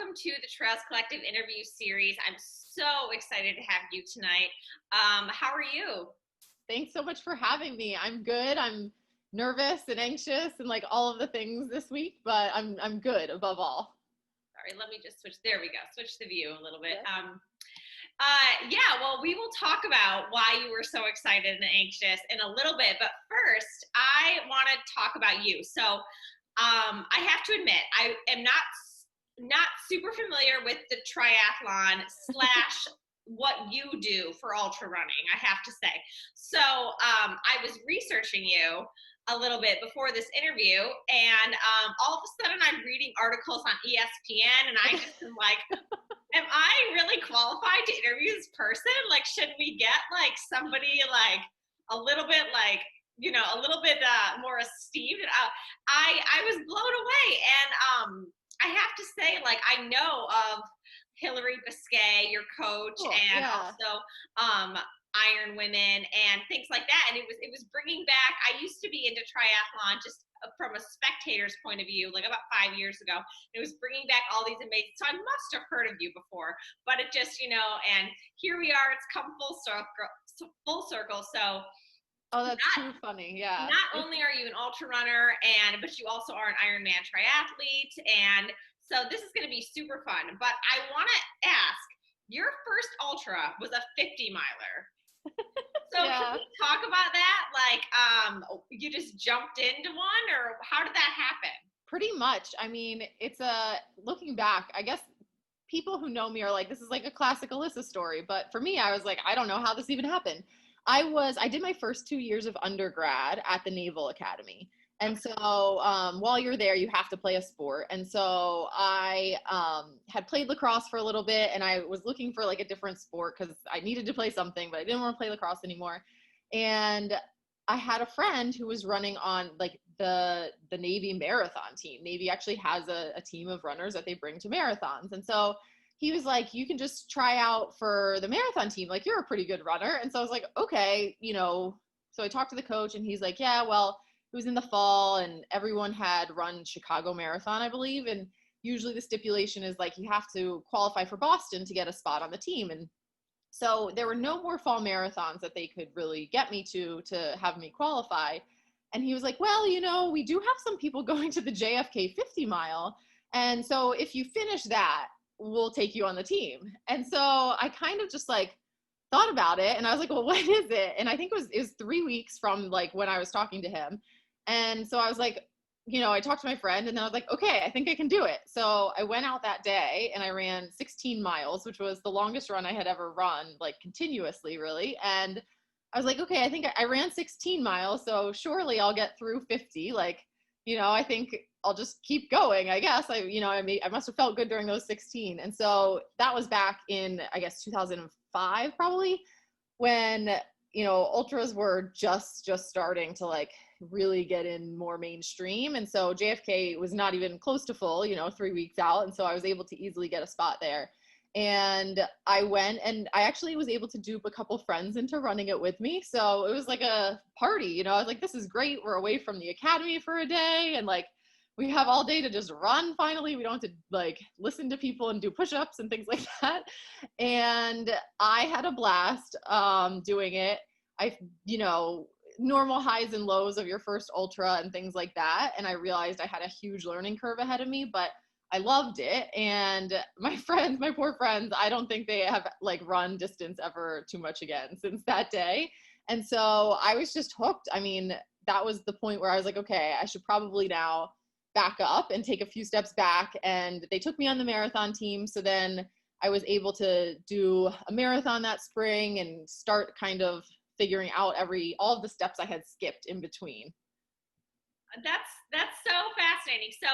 welcome to the Trails Collective interview series. I'm so excited to have you tonight. How are you? Thanks so much for having me. I'm good. I'm nervous and anxious and like all of the things this week, but I'm good above all. Sorry, let me just switch. There we go. Switch the view a little bit. Yeah. Well, we will talk about why you were so excited and anxious in a little bit, but first, I want to talk about you. So, I have to admit, I am not super familiar with the triathlon slash what you do for ultra running, I have to say. So, I was researching you a little bit before this interview, and all of a sudden I'm reading articles on ESPN, and I just am like, am I really qualified to interview this person? Like, should we get like somebody like a little bit like, a little bit more esteemed? I was blown away. And I have to say, like, I know of Hilary Biscay, your coach, Cool. and Yeah. also IronWoman and things like that. And it was bringing back, I used to be into triathlon just from a spectator's point of view, like about 5 years ago. It was bringing back all these amazing, so I must have heard of you before, but it just, and here we are, it's come full circle. So Oh, that's too funny. Yeah. not only are you an ultra runner, but you also are an Ironman triathlete, and so this is going to be super fun. But I want to ask, your first ultra was a 50 miler. So Yeah. can we talk about that? Like, you just jumped into one, or how did that happen? Pretty much. I mean, looking back, I guess people who know me are like, this is like a classic Alyssa story. But for me, I was like, I don't know how this even happened. I did my first 2 years of undergrad at the Naval Academy. And so while you're there, you have to play a sport. And so I had played lacrosse for a little bit, and I was looking for like a different sport because I needed to play something, but I didn't want to play lacrosse anymore. And I had a friend who was running on like the Navy marathon team. Navy actually has a team of runners that they bring to marathons. And so he was like, you can just try out for the marathon team. Like, you're a pretty good runner. And so I was like, okay, so I talked to the coach, and he's like, yeah, well, it was in the fall and everyone had run Chicago Marathon, I believe. And usually the stipulation is like, you have to qualify for Boston to get a spot on the team. And so there were no more fall marathons that they could really get me to have me qualify. And he was like, well, we do have some people going to the JFK 50 mile. And so if you finish that, we'll take you on the team. And so I kind of just like thought about it, and I was like, well, what is it? And I think it was 3 weeks from like when I was talking to him. And so I was like, I talked to my friend, and then I was like, okay, I think I can do it. So I went out that day and I ran 16 miles, which was the longest run I had ever run, like continuously, really. And I was like, okay, I think I ran 16 miles, so surely I'll get through 50. Like, I think I'll just keep going, I guess. I must have felt good during those 16. And so that was back in, I guess, 2005, probably, when, ultras were just starting to like really get in more mainstream. And so JFK was not even close to full, 3 weeks out. And so I was able to easily get a spot there. And I went, and I actually was able to dupe a couple friends into running it with me. So it was like a party, I was like, this is great. We're away from the academy for a day, and like, we have all day to just run. Finally, we don't have to like listen to people and do push-ups and things like that. And I had a blast doing it. Normal highs and lows of your first ultra and things like that. And I realized I had a huge learning curve ahead of me, but I loved it. And my poor friends, I don't think they have like run distance ever too much again since that day. And so I was just hooked. I mean, that was the point where I was like, okay, I should probably now back up and take a few steps back. And they took me on the marathon team. So then I was able to do a marathon that spring and start kind of figuring out all of the steps I had skipped in between. That's so fascinating. So,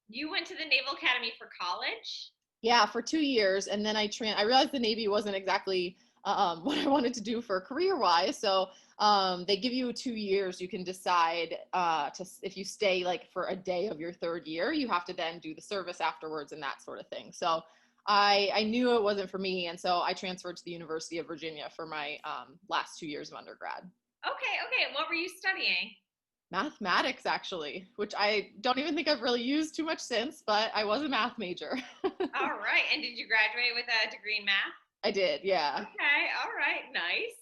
you went to the Naval Academy for college? Yeah, for 2 years. And then I realized the Navy wasn't exactly what I wanted to do for career-wise. So they give you 2 years. You can decide if you stay like for a day of your third year, you have to then do the service afterwards and that sort of thing. So I knew it wasn't for me. And so I transferred to the University of Virginia for my last 2 years of undergrad. Okay. What were you studying? Mathematics, actually, which I don't even think I've really used too much since, but I was a math major. All right. And did you graduate with a degree in math? I did, yeah. Okay. All right. Nice.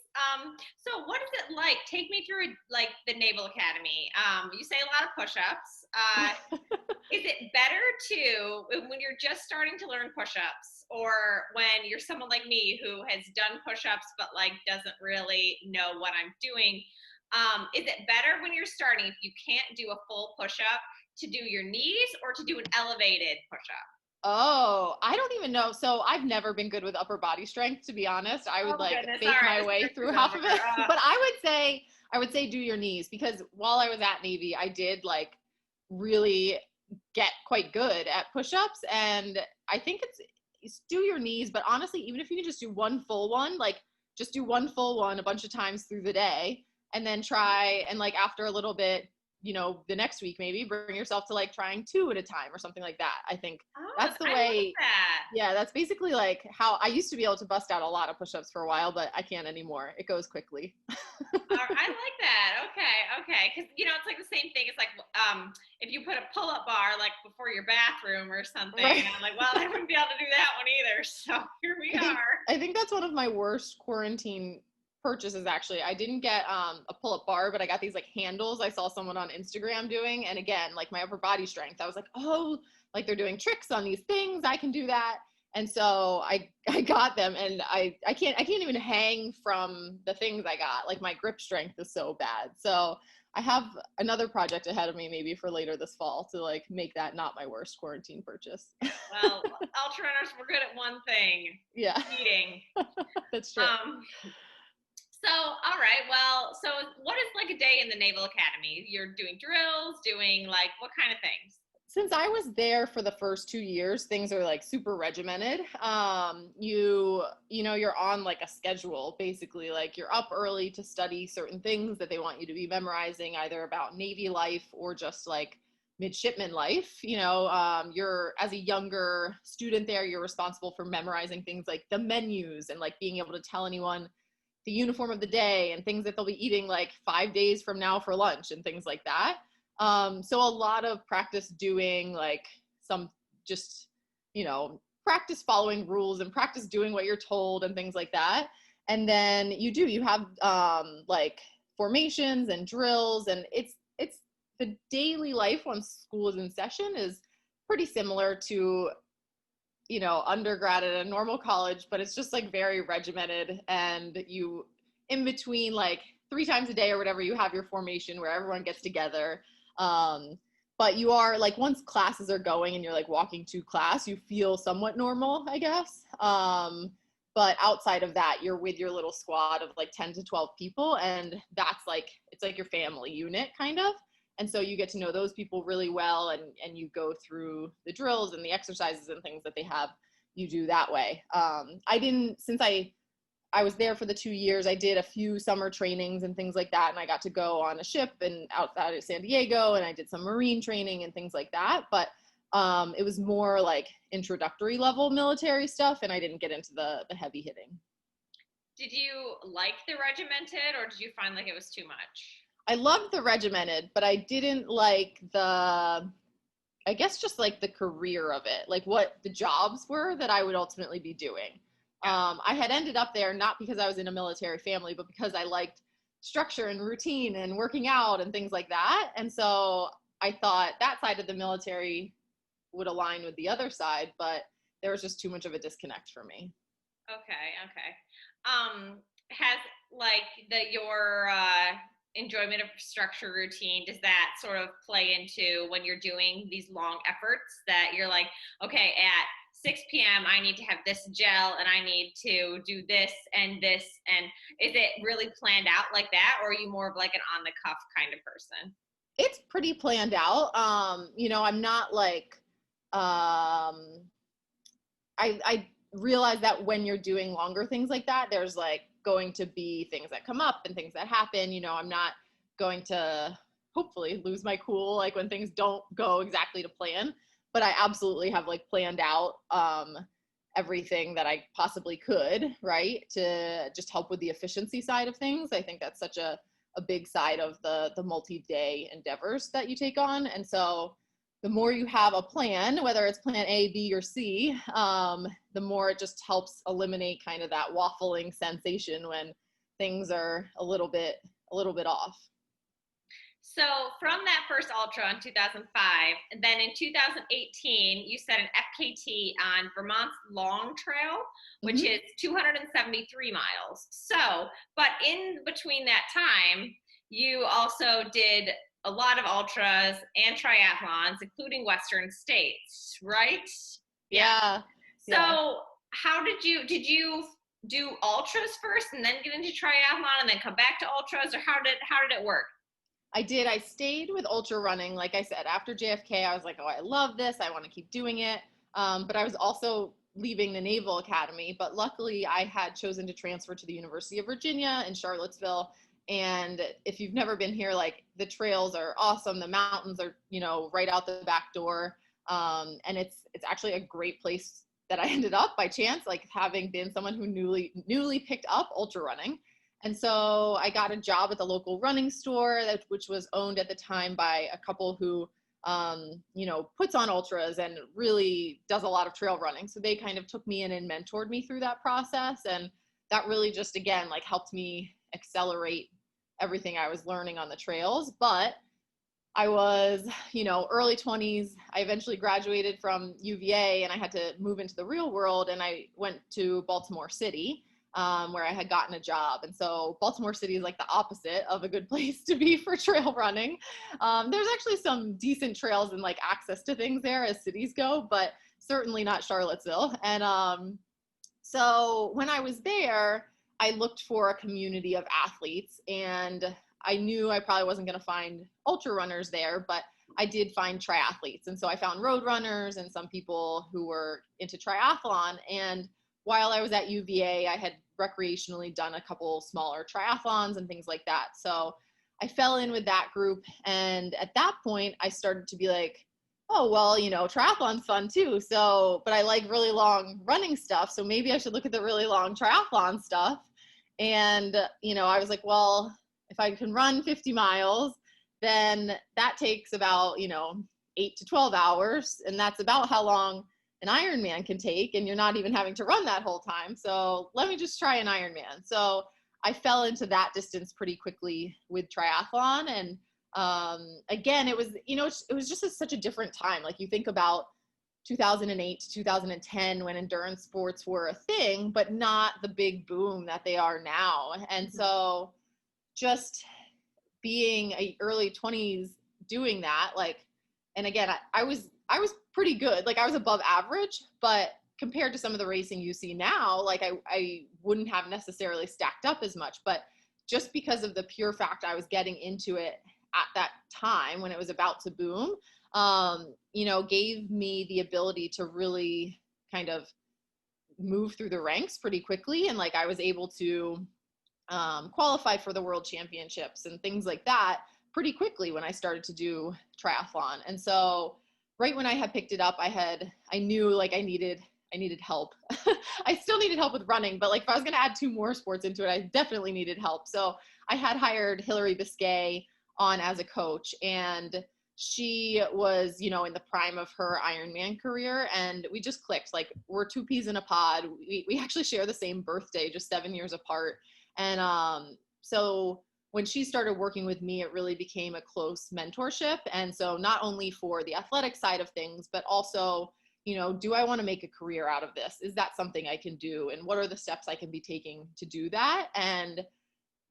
So what is it like? Take me through like the Naval Academy. You say a lot of push-ups. Is it better to when you're just starting to learn push-ups, or when you're someone like me who has done push-ups but like doesn't really know what I'm doing? Is it better when you're starting, if you can't do a full push-up, to do your knees or to do an elevated push-up? Oh, I don't even know. So I've never been good with upper body strength, to be honest. I would Oh like goodness! All fake right, my this way trip through is half over. of it. But I would say do your knees, because while I was at Navy, I did like really get quite good at push-ups, and I think it's do your knees, but honestly, even if you can just do one full one, like just do one full one a bunch of times through the day, and then try and like after a little bit, the next week maybe bring yourself to like trying two at a time or something like that. I think Oh, that's the I like way. that. Yeah, that's basically like how I used to be able to bust out a lot of push-ups for a while, but I can't anymore. It goes quickly. I like that. Okay. Because it's like the same thing. It's like if you put a pull-up bar like before your bathroom or something, Right. and I'm like, well, I wouldn't be able to do that one either. So here we I think are. I think that's one of my worst quarantine purchases, actually. I didn't get a pull-up bar, but I got these like handles I saw someone on Instagram doing, and again, like my upper body strength, I was like, oh, like they're doing tricks on these things, I can do that. And so I got them, and I can't even hang from the things I got. Like my grip strength is so bad. So I have another project ahead of me maybe for later this fall to like make that not my worst quarantine purchase. Well, ultra runners, we're good at one thing: Yeah, eating. that's true. Um, so, all right. Well, so what is like a day in the Naval Academy? You're doing drills, doing like what kind of things? Since I was there for the first 2 years, things are like super regimented. You're on like a schedule, basically. Like you're up early to study certain things that they want you to be memorizing, either about Navy life or just like midshipman life. You're as a younger student there, you're responsible for memorizing things like the menus and like being able to tell anyone the uniform of the day and things that they'll be eating like 5 days from now for lunch and things like that. So a lot of practice doing like some just, practice following rules and practice doing what you're told and things like that. And then you have like formations and drills, and it's the daily life once school is in session is pretty similar to undergrad at a normal college, but it's just like very regimented, and you in between like 3 times a day or whatever, you have your formation where everyone gets together. But you are like, once classes are going and you're like walking to class, you feel somewhat normal, I guess. But outside of that, you're with your little squad of like 10 to 12 people, and that's like, it's like your family unit kind of. And so you get to know those people really well, and you go through the drills and the exercises and things that they have you do that way. Since I was there for the 2 years, I did a few summer trainings and things like that, and I got to go on a ship and outside of San Diego, and I did some marine training and things like that. But it was more like introductory level military stuff, and I didn't get into the heavy hitting. Did you like the regimented, or did you find like it was too much? I loved the regimented, but I didn't like I guess just like the career of it, like what the jobs were that I would ultimately be doing. I had ended up there not because I was in a military family, but because I liked structure and routine and working out and things like that. And so I thought that side of the military would align with the other side, but there was just too much of a disconnect for me. Okay. Has like your enjoyment of structure routine, does that sort of play into when you're doing these long efforts that you're like, okay, at 6 p.m. I need to have this gel and I need to do this, and is it really planned out like that, or are you more of like an on the cuff kind of person? It's pretty planned out. I'm not like, I realize that when you're doing longer things like that, there's like going to be things that come up and things that happen. I'm not going to hopefully lose my cool like when things don't go exactly to plan, but I absolutely have like planned out everything that I possibly could, right, to just help with the efficiency side of things. I think that's such a a big side of the multi-day endeavors that you take on. And so the more you have a plan, whether it's plan A, B, or C, the more it just helps eliminate kind of that waffling sensation when things are a little bit off. So from that first ultra in 2005, and then in 2018, you set an FKT on Vermont's Long Trail, which is 273 miles. So, but in between that time, you also did a lot of ultras and triathlons, including Western states, right? Yeah. So how did you do ultras first and then get into triathlon and then come back to ultras, or how did it work? I did. I stayed with ultra running. Like I said, after JFK, I was like, oh, I love this. I want to keep doing it. But I was also leaving the Naval Academy. But luckily, I had chosen to transfer to the University of Virginia in Charlottesville. And if you've never been here, like, the trails are awesome. The mountains are, right out the back door. And it's actually a great place that I ended up by chance, like having been someone who newly picked up ultra running. And so I got a job at the local running store, which was owned at the time by a couple who, puts on ultras and really does a lot of trail running. So they kind of took me in and mentored me through that process. And that really just, again, like, helped me accelerate everything I was learning on the trails. But I was, early 20s. I eventually graduated from UVA and I had to move into the real world. And I went to Baltimore City, where I had gotten a job. And so Baltimore City is like the opposite of a good place to be for trail running. There's actually some decent trails and like access to things there as cities go, but certainly not Charlottesville. And so when I was there, I looked for a community of athletes, and I knew I probably wasn't going to find ultra runners there, but I did find triathletes. And so I found road runners and some people who were into triathlon. And while I was at UVA, I had recreationally done a couple smaller triathlons and things like that. So I fell in with that group. And at that point, I started to be like, oh, well, triathlon's fun too. So, but I like really long running stuff. So maybe I should look at the really long triathlon stuff. And, I was like, well, if I can run 50 miles, then that takes about, 8 to 12 hours. And that's about how long an Ironman can take, and you're not even having to run that whole time. So let me just try an Ironman. So I fell into that distance pretty quickly with triathlon. And again, it was, it was just such a different time. Like, you think about 2008 to 2010 when endurance sports were a thing, but not the big boom that they are now. And so just being a early 20s doing that, like, and again, I was pretty good. Like, I was above average, but compared to some of the racing you see now, like, I wouldn't have necessarily stacked up as much. But just because of the pure fact I was getting into it at that time when it was about to boom, gave me the ability to really kind of move through the ranks pretty quickly. And like, I was able to qualify for the world championships and things like that pretty quickly when I started to do triathlon. And so right when I had picked it up, I knew like I needed help. I still needed help with running, but like, if I was going to add 2 more sports into it, I definitely needed help. So I had hired Hilary Biscay on as a coach, and she was, in the prime of her Ironman career, and we just clicked. Like, we're 2 peas in a pod. We actually share the same birthday, just 7 years apart. And so when she started working with me, it really became a close mentorship. And so not only for the athletic side of things, but also, do I want to make a career out of this? Is that something I can do? And what are the steps I can be taking to do that? And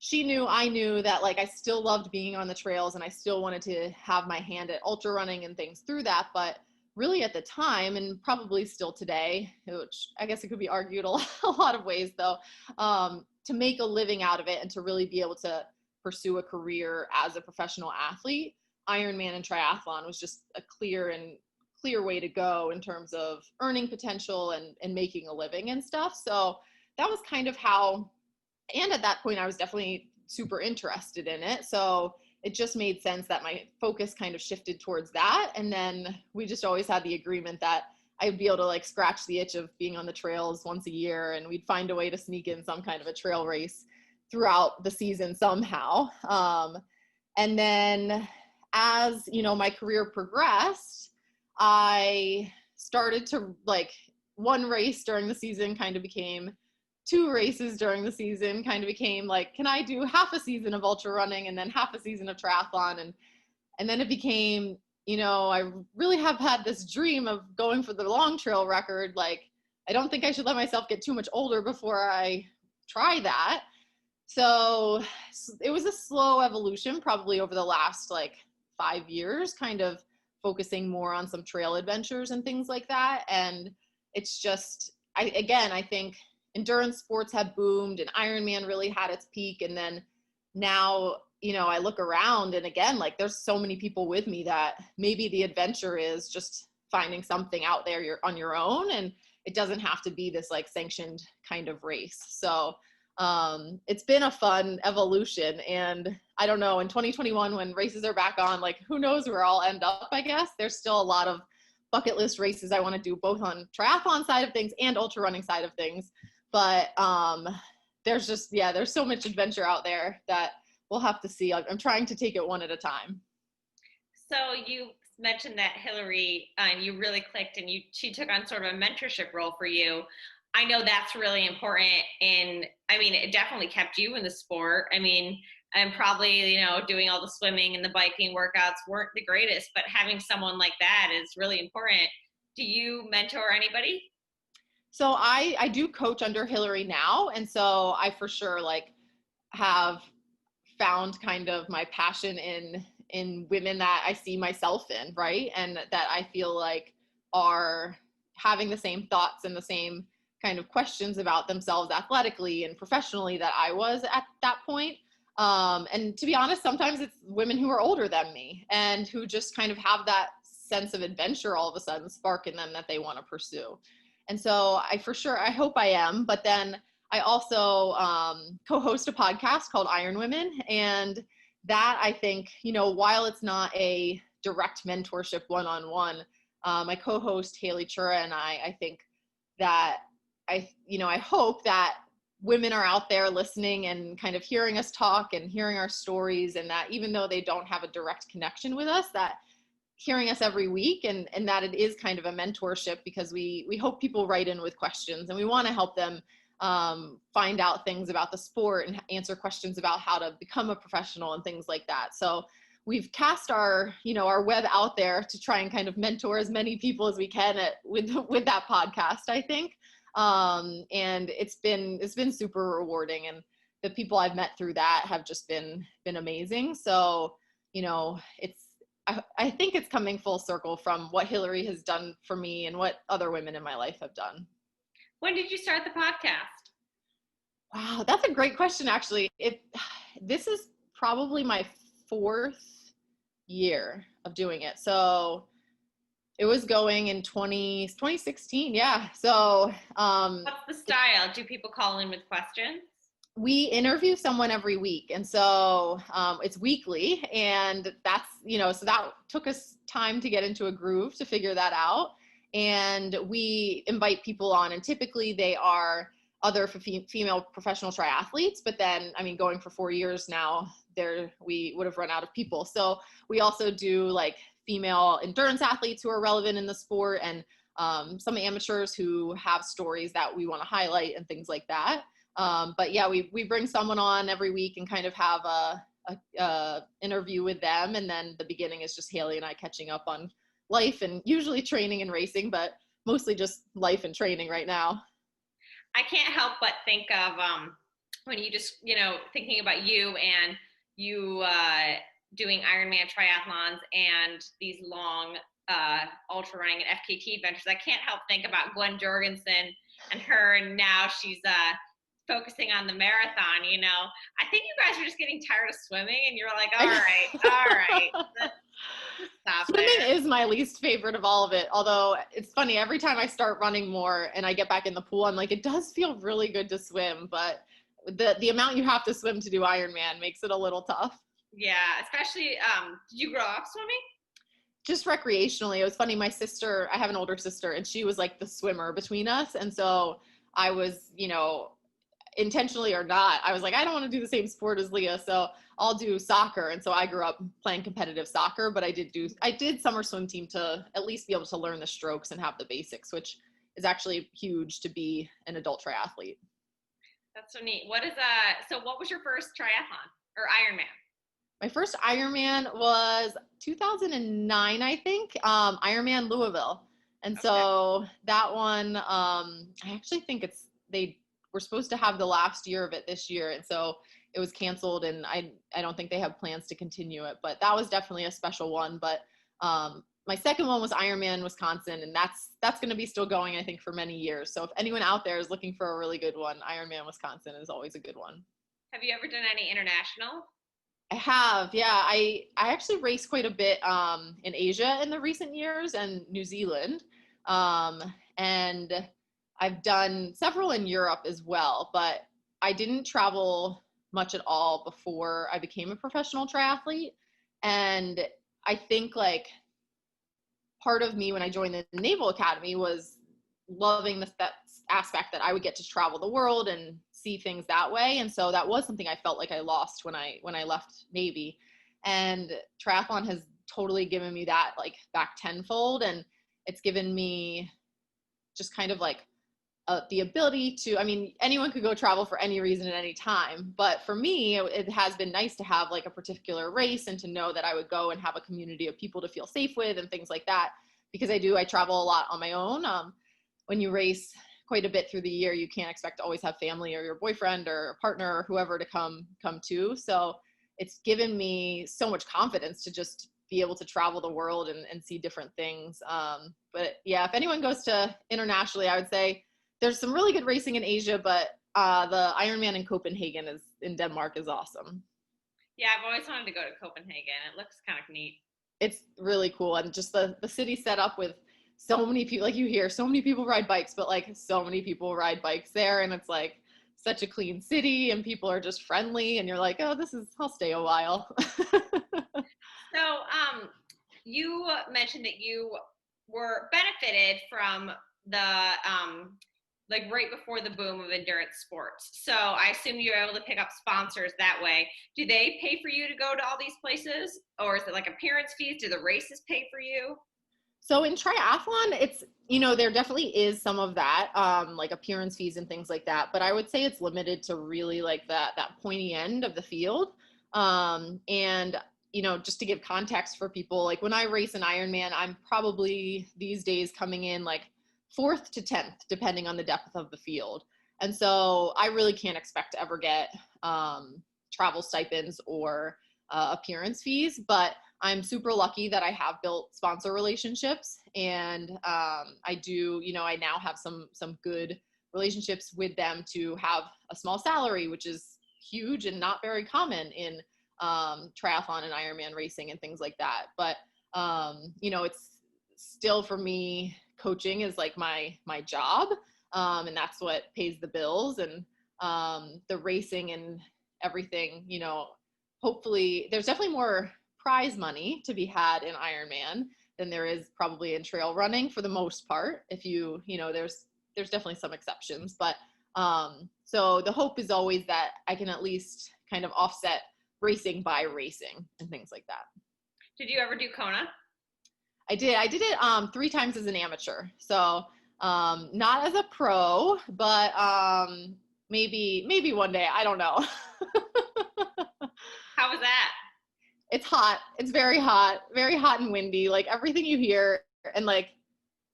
I knew that, like, I still loved being on the trails and I still wanted to have my hand at ultra running and things through that. But really at the time, and probably still today, which I guess it could be argued a lot of ways though, to make a living out of it and to really be able to pursue a career as a professional athlete, Ironman and triathlon was just a clear way to go in terms of earning potential and making a living and stuff. So that was kind of how, and at that point I was definitely super interested in it. So it just made sense that my focus kind of shifted towards that. And then we just always had the agreement that I'd be able to like scratch the itch of being on the trails once a year, and we'd find a way to sneak in some kind of a trail race throughout the season somehow. And then as, you know, my career progressed, I started to like one race during the season kind of became two races during the season, kind of became like, can I do half a season of ultra running and then half a season of triathlon? And then it became, you know, I really have had this dream of going for the long trail record. Like, I don't think I should let myself get too much older before I try that. So it was a slow evolution, probably over the last like 5 years, kind of focusing more on some trail adventures and things like that. And it's just, I think endurance sports have boomed and Ironman really had its peak. And then now, you know, I look around and again, like there's so many people with me that maybe the adventure is just finding something out there you're on your own, and it doesn't have to be this like sanctioned kind of race. So it's been a fun evolution, and I don't know, in 2021 when races are back on, like who knows where I'll end up. I guess there's still a lot of bucket list races I want to do, both on triathlon side of things and ultra running side of things. But there's just, yeah, there's so much adventure out there that we'll have to see. I'm trying to take it one at a time. So you mentioned that Hilary, you really clicked, and she took on sort of a mentorship role for you. I know that's really important, and I mean, it definitely kept you in the sport. I mean, and probably, you know, doing all the swimming and the biking workouts weren't the greatest, but having someone like that is really important. Do you mentor anybody? So I do coach under Hilary now, and so I for sure like have found kind of my passion in women that I see myself in, right? And that I feel like are having the same thoughts and the same kind of questions about themselves athletically and professionally that I was at that point. And to be honest, sometimes it's women who are older than me and who just kind of have that sense of adventure all of a sudden spark in them that they want to pursue. And so I for sure, I hope I am, but then I also co-host a podcast called IronWoman, and that I think, you know, while it's not a direct mentorship one-on-one, my co-host Haley Chura and I think that I hope that women are out there listening and kind of hearing us talk and hearing our stories, and that even though they don't have a direct connection with us, that hearing us every week and that it is kind of a mentorship, because we hope people write in with questions and we want to help them find out things about the sport and answer questions about how to become a professional and things like that. So we've cast our web out there to try and kind of mentor as many people as we can with that podcast, I think. And it's been super rewarding, and the people I've met through that have just been amazing. So, you know, I think it's coming full circle from what Hilary has done for me and what other women in my life have done. When did you start the podcast? Wow, that's a great question, actually. This is probably my 4th year of doing it. So it was going in 2016. Yeah. So what's the style? Do people call in with questions? We interview someone every week. And so it's weekly, and that's, so that took us time to get into a groove to figure that out. And we invite people on, and typically they are other female professional triathletes, but then, I mean, going for 4 years now, we would have run out of people. So we also do like female endurance athletes who are relevant in the sport, and some amateurs who have stories that we want to highlight and things like that. But yeah, we bring someone on every week and kind of have a interview with them. And then the beginning is just Haley and I catching up on life and usually training and racing, but mostly just life and training right now. I can't help but think of when you just, thinking about you and you doing Ironman triathlons and these long ultra running and FKT adventures. I can't help think about Gwen Jorgensen and her, and now she's focusing on the marathon. I think you guys are just getting tired of swimming, and you're like, all right. Stop Swimming there. is my least favorite of all of it. Although it's funny, every time I start running more and I get back in the pool, I'm like, it does feel really good to swim, but the amount you have to swim to do Ironman makes it a little tough. Yeah, especially, did you grow up swimming? Just recreationally. It was funny, my sister, I have an older sister, and she was like the swimmer between us. And so I was, intentionally or not, I was like, I don't want to do the same sport as Leah, so I'll do soccer. And so I grew up playing competitive soccer, but I did summer swim team to at least be able to learn the strokes and have the basics, which is actually huge to be an adult triathlete. That's so neat. So what was your first triathlon or Ironman? My first Ironman was 2009, I think, Ironman Louisville. And so that one, I actually think they were supposed to have the last year of it this year. And so it was canceled, and I don't think they have plans to continue it, but that was definitely a special one. But my second one was Ironman Wisconsin, and that's going to be still going, I think, for many years. So if anyone out there is looking for a really good one, Ironman Wisconsin is always a good one. Have you ever done any international? I have, yeah. I actually raced quite a bit in Asia in the recent years and New Zealand. And I've done several in Europe as well, but I didn't travel much at all before I became a professional triathlete. And I think like part of me when I joined the Naval Academy was loving that aspect that I would get to travel the world and see things that way. And so that was something I felt like I lost when I left Navy, and triathlon has totally given me that like back tenfold. And it's given me just kind of like the ability to, I mean, anyone could go travel for any reason at any time. But for me, it has been nice to have like a particular race and to know that I would go and have a community of people to feel safe with and things like that. Because I travel a lot on my own. When you race quite a bit through the year, you can't expect to always have family or your boyfriend or partner or whoever to come to. So it's given me so much confidence to just be able to travel the world and see different things. But yeah, if anyone goes to internationally, I would say there's some really good racing in Asia, but the Ironman in Copenhagen in Denmark is awesome. Yeah, I've always wanted to go to Copenhagen. It looks kind of neat. It's really cool. And just the city set up with so many people, like you hear so many people ride bikes, but like so many people ride bikes there. And it's like such a clean city and people are just friendly. And you're like, oh, I'll stay a while. So you mentioned that you were benefited from the like right before the boom of endurance sports. So I assume you were able to pick up sponsors that way. Do they pay for you to go to all these places? Or is it like appearance fees? Do the races pay for you? So in triathlon, it's, there definitely is some of that, like appearance fees and things like that. But I would say it's limited to really like that pointy end of the field. And, just to give context for people, like when I race an Ironman, I'm probably these days coming in like 4th to 10th, depending on the depth of the field. And so I really can't expect to ever get travel stipends or appearance fees, but I'm super lucky that I have built sponsor relationships, and I do, I now have some good relationships with them to have a small salary, which is huge and not very common in triathlon and Ironman racing and things like that. But, it's still for me, coaching is like my job, and that's what pays the bills, and the racing and everything, hopefully there's definitely more prize money to be had in Ironman than there is probably in trail running for the most part. If there's definitely some exceptions, but so the hope is always that I can at least kind of offset racing by racing and things like that. Did you ever do Kona? I did it 3 times as an amateur. So not as a pro, but maybe one day, I don't know. How was that? It's hot. It's very hot and windy, like everything you hear. And like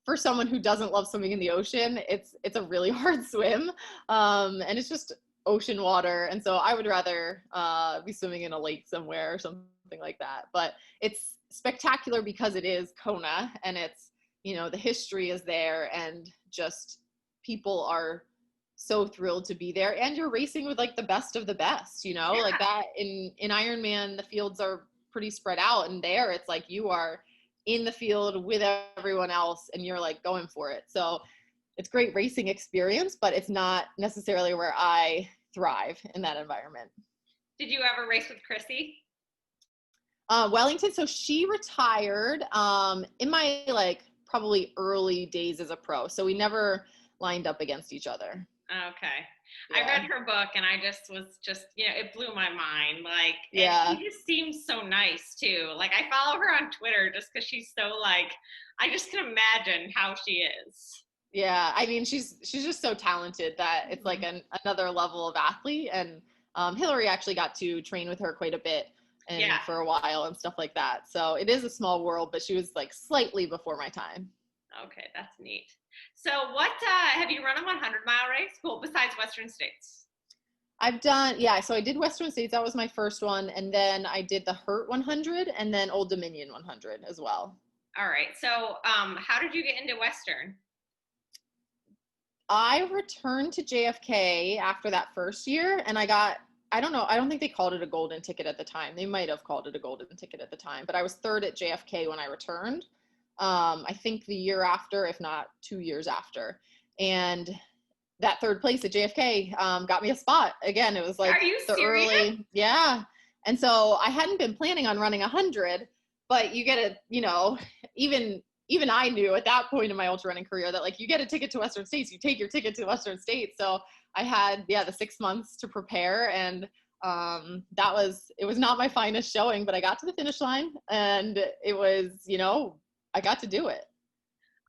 for someone who doesn't love swimming in the ocean, it's a really hard swim. And it's just ocean water. And so I would rather be swimming in a lake somewhere or something like that. But it's spectacular because it is Kona, and it's, the history is there, and just people are so thrilled to be there, and you're racing with like the best of the best, Yeah. like that in Ironman, the fields are pretty spread out, and there it's like you are in the field with everyone else and you're like going for it. So it's great racing experience, but it's not necessarily where I thrive in that environment. Did you ever race with Chrissy? Wellington. So she retired in my like probably early days as a pro. So we never lined up against each other. Okay. I Yeah. read her book and I just was just, it blew my mind. Like, and Yeah. she just seems so nice too. Like, I follow her on Twitter just because she's so like, I just can imagine how she is. Yeah, I mean, she's just so talented that it's like another level of athlete. And Hilary actually got to train with her quite a bit Yeah. and for a while and stuff like that. So it is a small world, but she was like slightly before my time. Okay, that's neat. So, what have you run a 100-mile race? Well, besides Western States. I've done, yeah, so I did Western States. That was my first one. And then I did the Hurt 100 and then Old Dominion 100 as well. All right. So, how did you get into Western? I returned to JFK after that first year and I don't know, I don't think they called it a golden ticket at the time. They might have called it a golden ticket at the time, but I was third at JFK when I returned. I think the year after, if not 2 years after. And that third place at JFK got me a spot. Again, it was like Are you the serious? early, yeah. And so I hadn't been planning on running 100, but you get a, even I knew at that point in my ultra running career that like you get a ticket to Western States, you take your ticket to Western States. So I had, the 6 months to prepare, and it was not my finest showing, but I got to the finish line, and it was, I got to do it.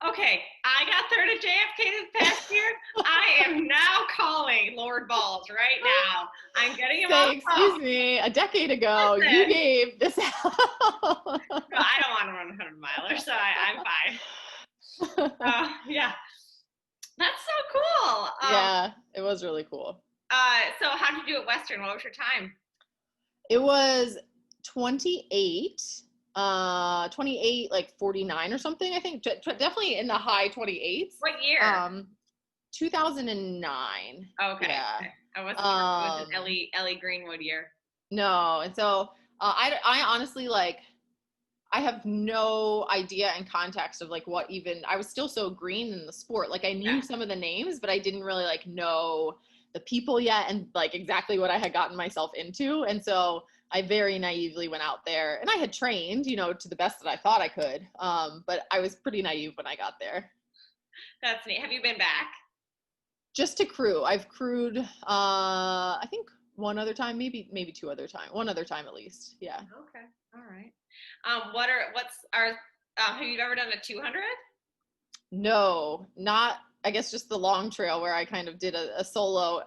Okay, I got third at JFK this past year. I am now calling Lord Balls right now. I'm getting him on Say, the phone. excuse me, a decade ago, Listen. you gave this out. No, I don't want to run a 100-miler, so I'm fine. Yeah, that's so cool. Yeah, it was really cool. So how did you do at Western? What was your time? It was 28, 28, like 49 or something, I think. Definitely in the high 28s. What year? 2009. Okay. Yeah. I wasn't sure if it was an Ellie Greenwood year. No, and so I honestly like I have no idea and context of like what even I was still so green in the sport. Like I knew some of the names, but I didn't really like know the people yet and like exactly what I had gotten myself into. And so I very naively went out there, and I had trained, to the best that I thought I could. But I was pretty naive when I got there. That's neat. Have you been back? Just to crew. I've crewed I think one other time, maybe two other time, one other time at least. Yeah. Okay. All right. Have you ever done a 200? No, not, I guess just the long trail where I kind of did a solo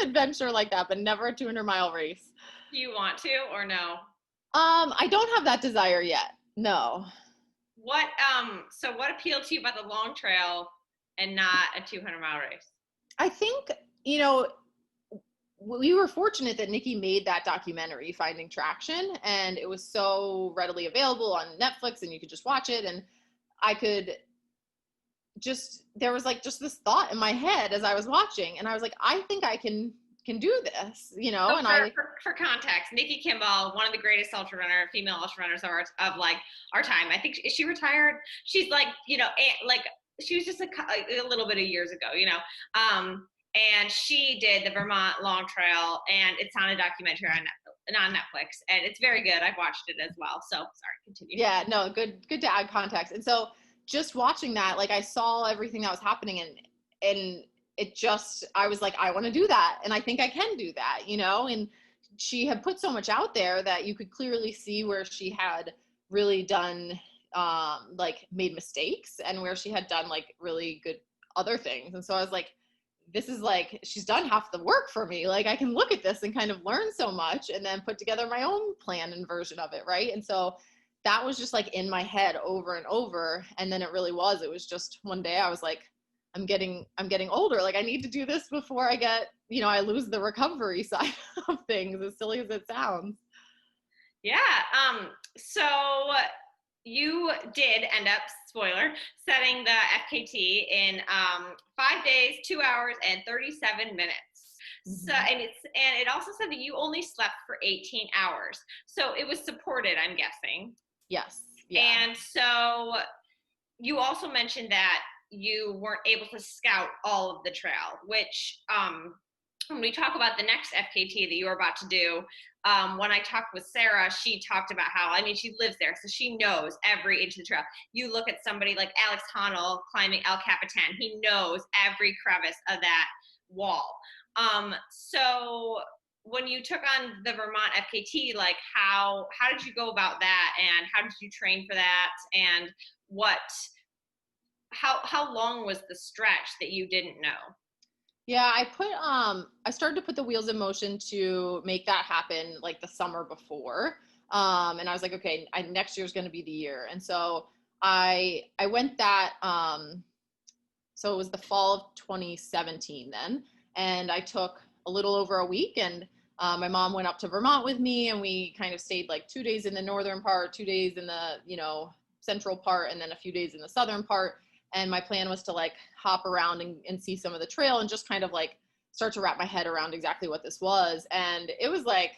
adventure like that, but never a 200-mile race. Do you want to or no? I don't have that desire yet. No. So what appealed to you about the long trail and not a 200-mile race? I think, we were fortunate that Nikki made that documentary, Finding Traction, and it was so readily available on Netflix, and you could just watch it. And I could there was like just this thought in my head as I was watching, and I was like, I think I can do this, So and for context, Nikki Kimball, one of the greatest female ultra runners of like our time. I think, is she retired? She's like, like she was just a little bit of years ago, and she did the Vermont Long Trail, and it's on a documentary on Netflix, and it's very good. I've watched it as well. So sorry, continue. Yeah, no, good to add context. And so just watching that, like I saw everything that was happening, and it just, I was like, I want to do that. And I think I can do that, and she had put so much out there that you could clearly see where she had really done, like made mistakes, and where she had done like really good other things. And so I was like, this is like, she's done half the work for me. Like I can look at this and kind of learn so much and then put together my own plan and version of it. Right. And so that was just like in my head over and over. And then it was just one day I was like, I'm getting older. Like I need to do this before I get, I lose the recovery side of things, as silly as it sounds. Yeah. So you did end up, spoiler, setting the FKT in 5 days, 2 hours, and 37 minutes. So, and it also said that you only slept for 18 hours. So it was supported, I'm guessing. Yes. Yeah. And so you also mentioned that you weren't able to scout all of the trail, which when we talk about the next FKT that you were about to do, when I talked with Sarah, she talked about how, she lives there, so she knows every inch of the trail. You look at somebody like Alex Honnold climbing El Capitan, he knows every crevice of that wall. So when you took on the Vermont FKT, like how did you go about that, and how did you train for that, and how long was the stretch that you didn't know? Yeah, I started to put the wheels in motion to make that happen like the summer before. And I was like, okay, next year is going to be the year. And so I went that, so it was the fall of 2017 then, and I took a little over a week, and my mom went up to Vermont with me, and we kind of stayed like 2 days in the northern part, 2 days in the, central part, and then a few days in the southern part. And my plan was to like hop around and see some of the trail and just kind of like start to wrap my head around exactly what this was. And it was like,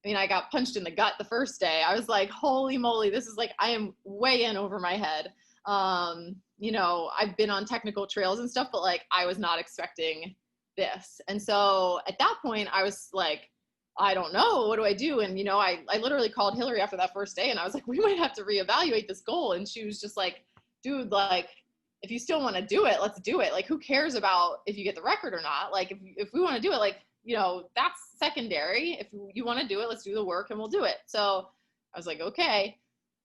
I mean, I got punched in the gut the first day. I was like, holy moly, this is like, I am way in over my head. I've been on technical trails and stuff, but like, I was not expecting this. And so at that point I was like, I don't know, what do I do? And, I literally called Hilary after that first day, and I was like, we might have to reevaluate this goal. And she was just like, dude, like, if you still want to do it, let's do it. Like, who cares about if you get the record or not? Like, if we want to do it, like, that's secondary. If you want to do it, let's do the work and we'll do it. So I was like, okay.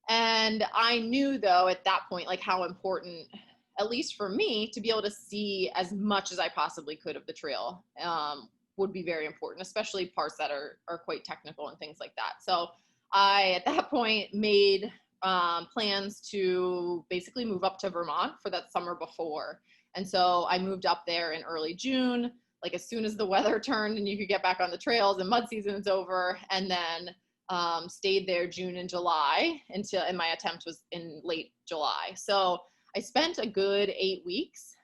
And I knew though, at that point, like how important, at least for me, to be able to see as much as I possibly could of the trail, would be very important, especially parts that are quite technical and things like that. So I, at that point, made plans to basically move up to Vermont for that summer before. And so I moved up there in early June, like as soon as the weather turned and you could get back on the trails and mud season's over, and then stayed there June and July and my attempt was in late July. So I spent a good 8 weeks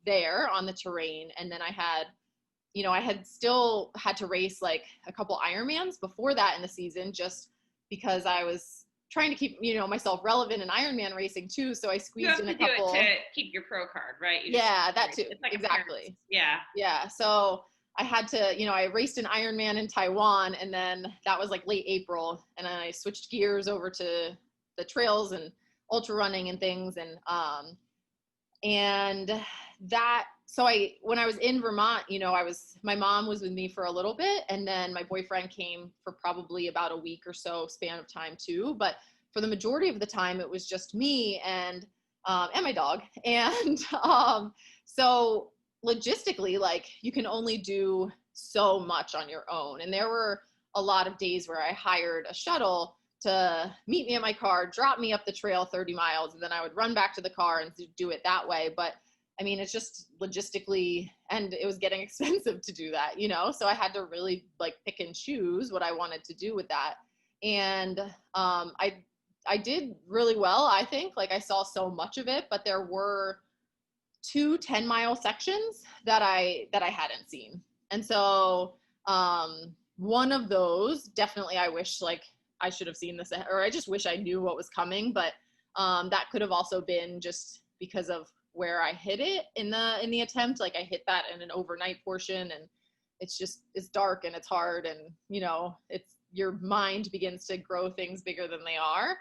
there on the terrain. And then I had still had to race like a couple Ironmans before that in the season, just because I was trying to keep, myself relevant in Ironman racing too. So I squeezed in a couple. You have to do it to keep your pro card, right? Yeah, that too. It's like exactly. Yeah. Yeah. So I had to, I raced an Ironman in Taiwan, and then that was like late April, and then I switched gears over to the trails and ultra running and things. So when I was in Vermont, my mom was with me for a little bit, and then my boyfriend came for probably about a week or so span of time too. But for the majority of the time, it was just me and my dog. And so logistically, like, you can only do so much on your own. And there were a lot of days where I hired a shuttle to meet me at my car, drop me up the trail 30 miles, and then I would run back to the car and do it that way. But I mean, it's just logistically, and it was getting expensive to do that, so I had to really like pick and choose what I wanted to do with that. And I did really well, I think. Like, I saw so much of it, but there were 2 10-mile sections that I hadn't seen. And so one of those, definitely I wish like I should have seen this, or I just wish I knew what was coming. But that could have also been just because of where I hit it in the attempt. Like, I hit that in an overnight portion, and it's dark and it's hard, and it's, your mind begins to grow things bigger than they are.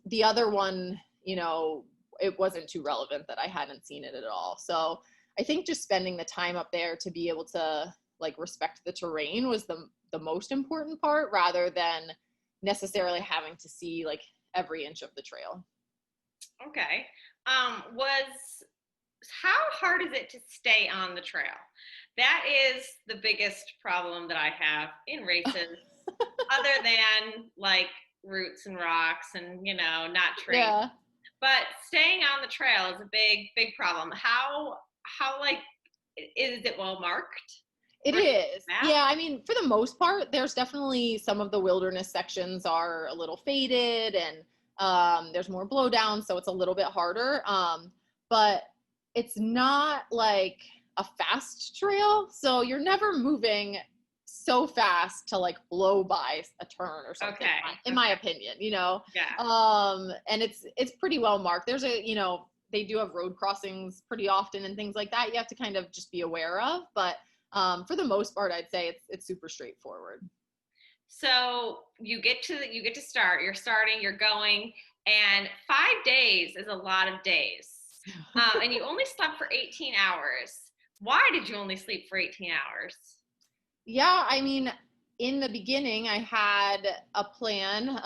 The other one, it wasn't too relevant that I hadn't seen it at all. So I think just spending the time up there to be able to like respect the terrain was the most important part, rather than necessarily having to see like every inch of the trail. Okay. How hard is it to stay on the trail? That is the biggest problem that I have in races, other than like roots and rocks and, not trees. Yeah. But staying on the trail is a big problem. How like, is it well marked? It is. Yeah, I mean, for the most part, there's definitely some of the wilderness sections are a little faded, and there's more blowdown, so it's a little bit harder. But it's not like a fast trail, so you're never moving so fast to like blow by a turn or something, in my opinion, Yeah. And it's pretty well marked. There's they do have road crossings pretty often and things like that you have to kind of just be aware of, but for the most part, I'd say it's super straightforward. So you get to start, you're going, and 5 days is a lot of days. And you only slept for 18 hours. Why did you only sleep for 18 hours? Yeah, I mean, in the beginning, I had a plan.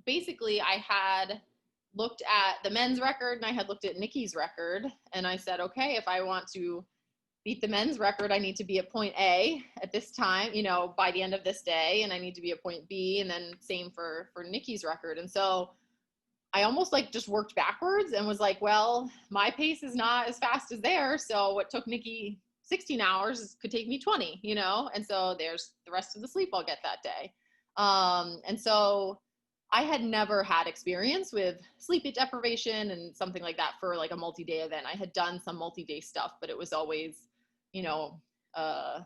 Basically, I had looked at the men's record and I had looked at Nikki's record, and I said, okay, if I want to beat the men's record, I need to be at point A at this time, by the end of this day, and I need to be at point B, and then same for Nikki's record. And so I almost like just worked backwards and was like, well, my pace is not as fast as theirs. So what took Nikki 16 hours could take me 20, and so there's the rest of the sleep I'll get that day. And so I had never had experience with sleep deprivation and something like that for like a multi-day event. I had done some multi-day stuff, but it was always, a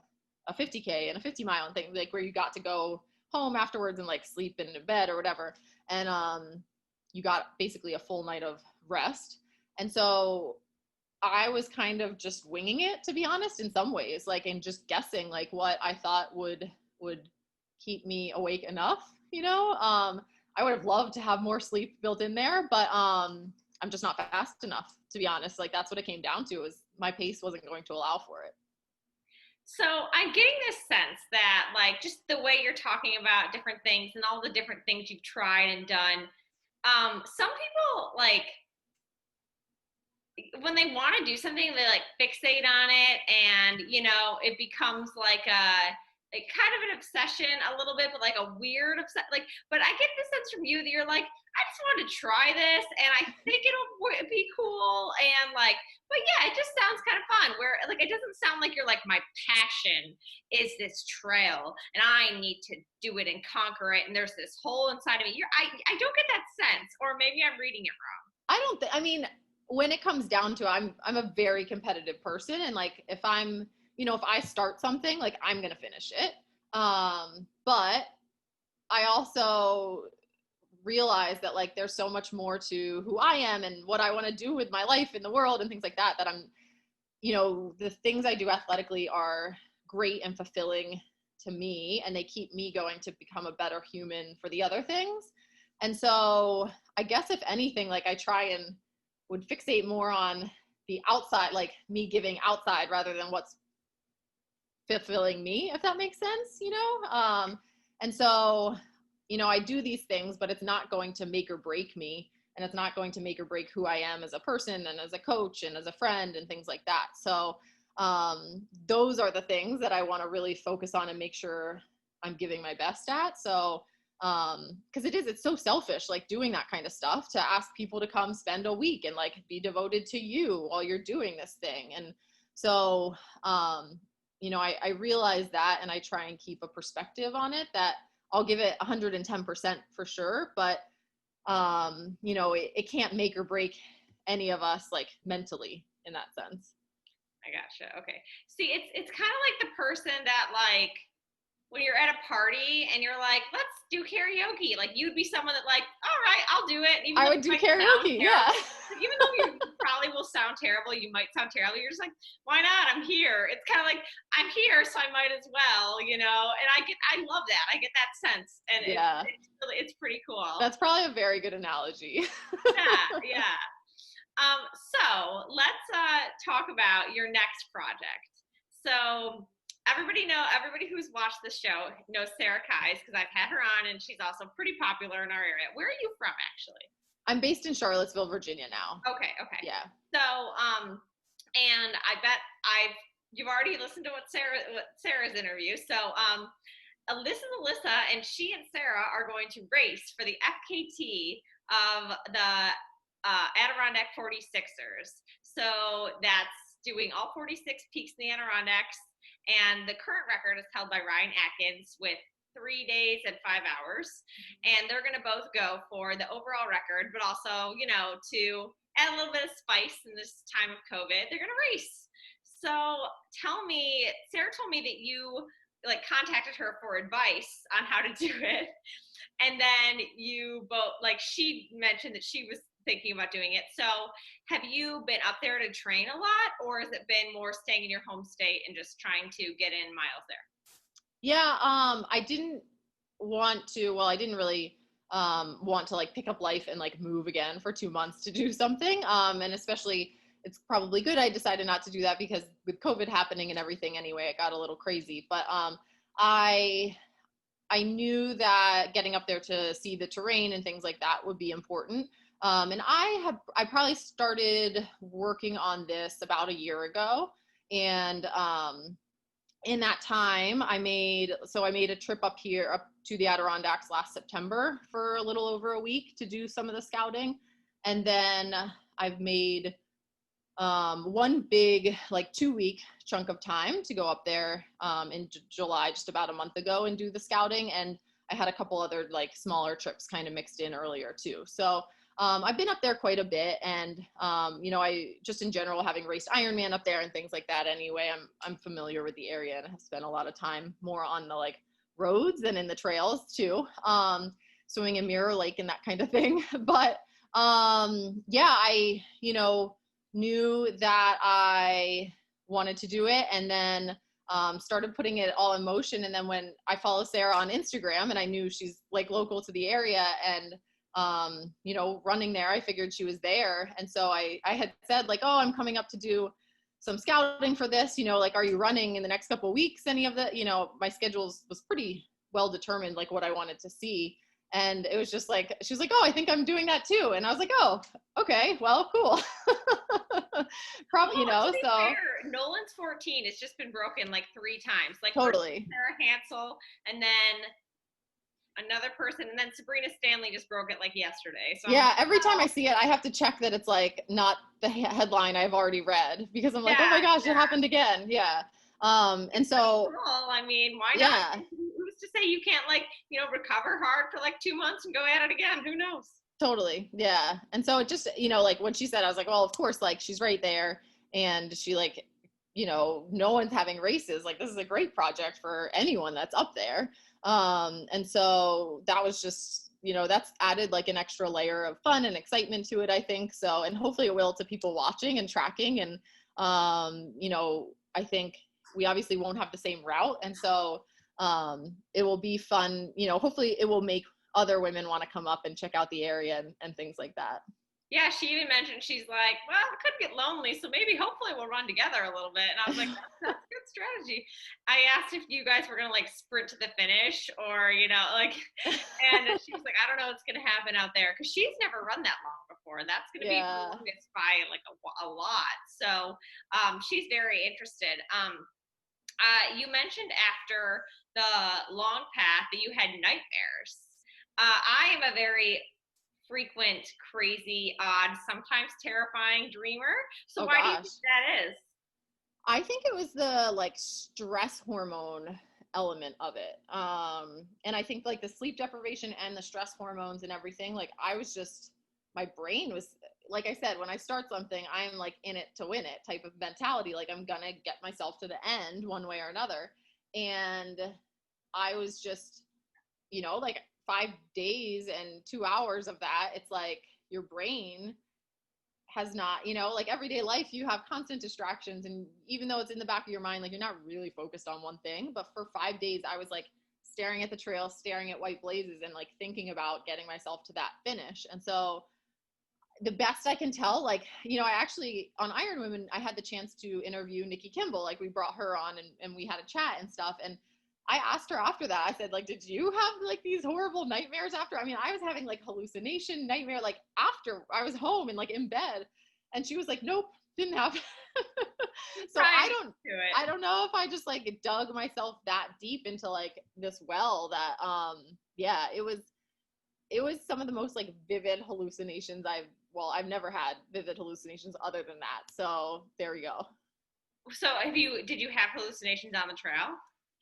50K and a 50-mile and thing, like where you got to go home afterwards and like sleep in a bed or whatever. And you got basically a full night of rest. And so I was kind of just winging it, to be honest, in some ways, like, and just guessing like what I thought would keep me awake enough, I would have loved to have more sleep built in there, but I'm just not fast enough, to be honest. Like, that's what it came down to, is my pace wasn't going to allow for it. So I'm getting this sense that, like, just the way you're talking about different things and all the different things you've tried and done, some people, like, when they want to do something, they like fixate on it, and it becomes like kind of an obsession a little bit, but like a weird like. But I get the sense from you that you're like, I just wanted to try this, and I think it'll be cool, and like, but yeah, it just sounds kind of fun. Where like, it doesn't sound like you're like, my passion is this trail, and I need to do it and conquer it, and there's this hole inside of me. I don't get that sense, or maybe I'm reading it wrong. I mean, when it comes down to it, I'm a very competitive person, and like if I'm, if I start something, like I'm gonna finish it. But I also realize that like there's so much more to who I am and what I want to do with my life in the world and things like that, that I'm, the things I do athletically are great and fulfilling to me, and they keep me going to become a better human for the other things. And so I guess if anything, like I try and would fixate more on the outside, like me giving outside rather than what's fulfilling me, if that makes sense, and so, I do these things, but it's not going to make or break me, and it's not going to make or break who I am as a person and as a coach and as a friend and things like that. So those are the things that I want to really focus on and make sure I'm giving my best at. So because it's so selfish, like doing that kind of stuff, to ask people to come spend a week and like be devoted to you while you're doing this thing. And so I realize that, and I try and keep a perspective on it, that I'll give it 110% for sure, but it can't make or break any of us, like mentally, in that sense. I gotcha. Okay. See, it's kind of like the person that, like, when you're at a party and you're like, let's do karaoke. Like, you'd be someone that like, all right, I'll do it. Even I would do karaoke, yeah. Even though you probably will sound terrible, you might sound terrible, you're just like, why not? I'm here. It's kind of like, I'm here, so I might as well, and I love that. I get that sense. And yeah, it's pretty cool. That's probably a very good analogy. Yeah. So let's talk about your next project. So everybody who's watched the show knows Sarah Kais, because I've had her on, and she's also pretty popular in our area. Where are you from, actually? I'm based in Charlottesville, Virginia now. Okay. Yeah. So, and I bet you've already listened to Sarah's interview. So, Alyssa, and she and Sarah are going to race for the FKT of the Adirondack 46ers. So that's doing all 46 peaks in the Adirondacks. And the current record is held by Ryan Atkins with 3 days and 5 hours. And they're going to both go for the overall record, but also, to add a little bit of spice in this time of COVID, they're going to race. So tell me, Sarah told me that you like contacted her for advice on how to do it. And then you both, like, she mentioned that she was thinking about doing it. So have you been up there to train a lot, or has it been more staying in your home state and just trying to get in miles there? Yeah, I didn't really want to like pick up life and like move again for 2 months to do something. And especially it's probably good I decided not to do that, because with COVID happening and everything anyway, it got a little crazy. But I knew that getting up there to see the terrain and things like that would be important. And I probably started working on this about a year ago. And in that time, I made a trip up to the Adirondacks last September for a little over a week to do some of the scouting. And then I've made one big, like 2-week chunk of time to go up there in July, just about a month ago, and do the scouting. And I had a couple other like smaller trips kind of mixed in earlier too. So I've been up there quite a bit, and I just in general, having raced Ironman up there and things like that anyway, I'm familiar with the area and have spent a lot of time more on the like roads than in the trails too, swimming in Mirror Lake and that kind of thing. But I knew that I wanted to do it, and then started putting it all in motion. And then when I follow Sarah on Instagram, and I knew she's like local to the area, and running there, I figured she was there. And so I had said like, oh, I'm coming up to do some scouting for this, like, are you running in the next couple of weeks? Any of the, my schedules was pretty well determined, like what I wanted to see. And it was just like, she was like, oh, I think I'm doing that too. And I was like, oh, okay, well, cool. Probably, to be fair, Nolan's 14. It's just been broken like 3 times. Like totally. Sarah Hansel, and then another person, and then Sabrina Stanley just broke it like yesterday. So yeah, every time I see it, I have to check that it's like not the headline I've already read, because I'm like, oh my gosh, it happened again. Yeah. And so, cool. I mean, why not? Yeah. Who's to say you can't recover hard for like 2 months and go at it again? Who knows? Totally. Yeah. And so it just, like when she said, I was like, well, of course, like she's right there, and she like, no one's having races. Like, this is a great project for anyone that's up there. And so that was just, that's added like an extra layer of fun and excitement to it, I think. So, and hopefully it will to people watching and tracking. And, I think we obviously won't have the same route. And so, it will be fun, hopefully it will make other women want to come up and check out the area and things like that. Yeah, she even mentioned, she's like, well, it could get lonely, so hopefully we'll run together a little bit. And I was like, that's a good strategy. I asked if you guys were going to like sprint to the finish or, and she was like, I don't know what's going to happen out there, because she's never run that long before. That's going to be the longest by like a lot. So she's very interested. You mentioned after the long path that you had nightmares. I am a very frequent, crazy, odd, sometimes terrifying dreamer. So why do you think that is? I think it was the like stress hormone element of it. And I think like the sleep deprivation and the stress hormones and everything, like I was just, my brain was, like I said, when I start something, I'm like in it to win it type of mentality. Like I'm gonna get myself to the end one way or another. And I was just, like 5 days and 2 hours of that, it's like your brain has not, like everyday life, you have constant distractions. And even though it's in the back of your mind, like you're not really focused on one thing. But for 5 days, I was like staring at the trail, staring at white blazes, and like thinking about getting myself to that finish. And so the best I can tell, like, I actually, on IronWoman, I had the chance to interview Nikki Kimball. Like we brought her on and we had a chat and stuff. And I asked her after that, I said, like, did you have like these horrible nightmares after? I mean, I was having like hallucination nightmare, like after I was home and like in bed. And she was like, nope, didn't happen. So I don't know if I just like dug myself that deep into like this well that, it was some of the most like vivid hallucinations I've never had vivid hallucinations other than that. So there we go. So did you have hallucinations on the trail?